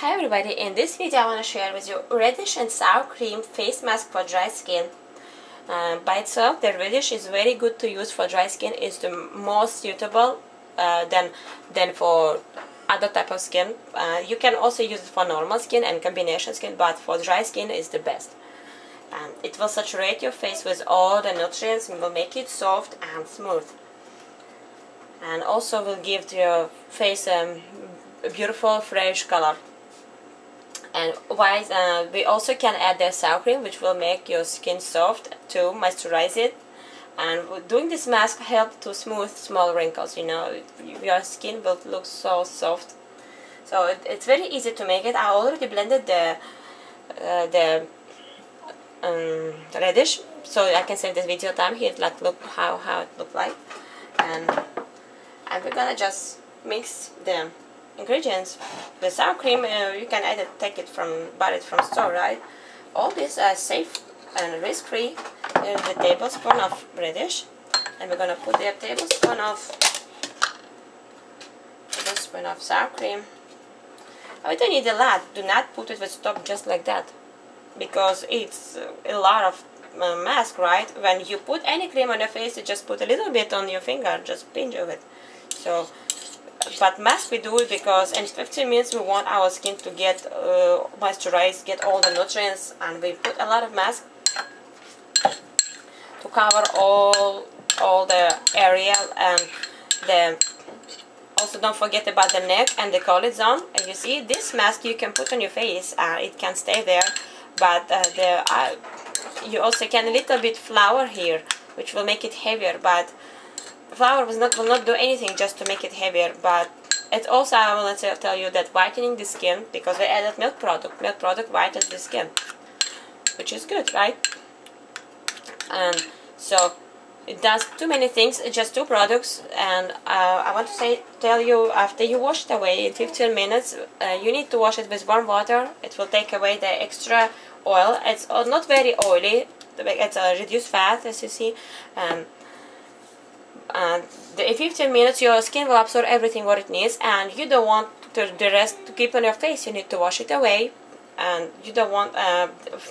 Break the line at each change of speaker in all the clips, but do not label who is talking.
Hi everybody, in this video I want to share with you Reddish and Sour Cream Face Mask for dry skin. By itself, the Reddish is very good to use for dry skin. It's the most suitable than for other type of skin. You can also use it for normal skin and combination skin, but for dry skin is the best. It will saturate your face with all the nutrients and will make it soft and smooth. And also will give your face a beautiful fresh color. And we also can add the sour cream, which will make your skin soft to moisturize it. And doing this mask helps to smooth small wrinkles. You know, your skin will look so soft. So it's very easy to make it. I already blended the Reddish, so I can save this video time here. Like, look how it looked like, and we're gonna just mix the ingredients. The sour cream, you can either buy it from store, right? All this are safe and risk-free. Here's the tablespoon of Reddish, and we're gonna put the tablespoon of sour cream. We don't need a lot. Do not put it with top just like that, because it's a lot of mask, right? When you put any cream on your face, you just put a little bit on your finger, just pinch of it. So, but mask we do it because in 15 minutes we want our skin to get moisturized, get all the nutrients, and we put a lot of mask to cover all the area. And also don't forget about the neck and the collar zone. And you see, this mask you can put on your face, it can stay there, but you also can a little bit flour here, which will make it heavier. But flour will not do anything just to make it heavier. But it's also, I want to tell you that whitening the skin, because we added milk product. Milk product whitens the skin, which is good, right? And so it does too many things. It's just two products. And I want to tell you, after you wash it away in 15 minutes, you need to wash it with warm water. It will take away the extra oil. It's not very oily. It's a reduced fat, as you see. And in 15 minutes your skin will absorb everything what it needs, and you don't want the rest to keep on your face. You need to wash it away, and you don't want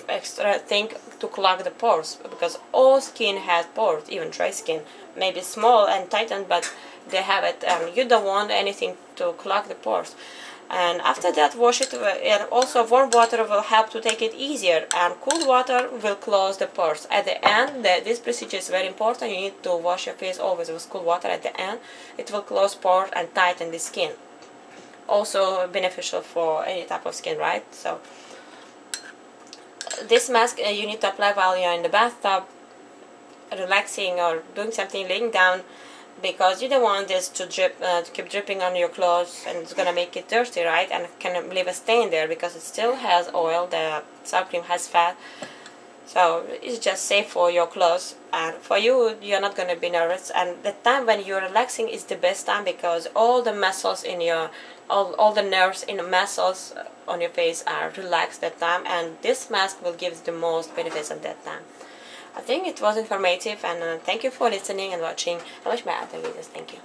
extra thing to clog the pores, because all skin has pores, even dry skin, maybe small and tightened, but they have it. You don't want anything to clog the pores. And after that, wash it, and also warm water will help to take it easier, and cool water will close the pores. At the end, this procedure is very important. You need to wash your face always with cool water at the end. It will close pores and tighten the skin. Also beneficial for any type of skin, right? So this mask you need to apply while you're in the bathtub, relaxing or doing something, laying down, because you don't want this to keep dripping on your clothes, and it's gonna make it dirty, right? And can leave a stain there because it still has oil. The sour cream has fat, so it's just safe for your clothes. And for you, you're not gonna be nervous. And the time when you're relaxing is the best time, because all the muscles in your all the nerves in the muscles on your face are relaxed that time, and this mask will give the most benefits at that time. I think it was informative, and thank you for listening and watching. I watch my other videos. Thank you.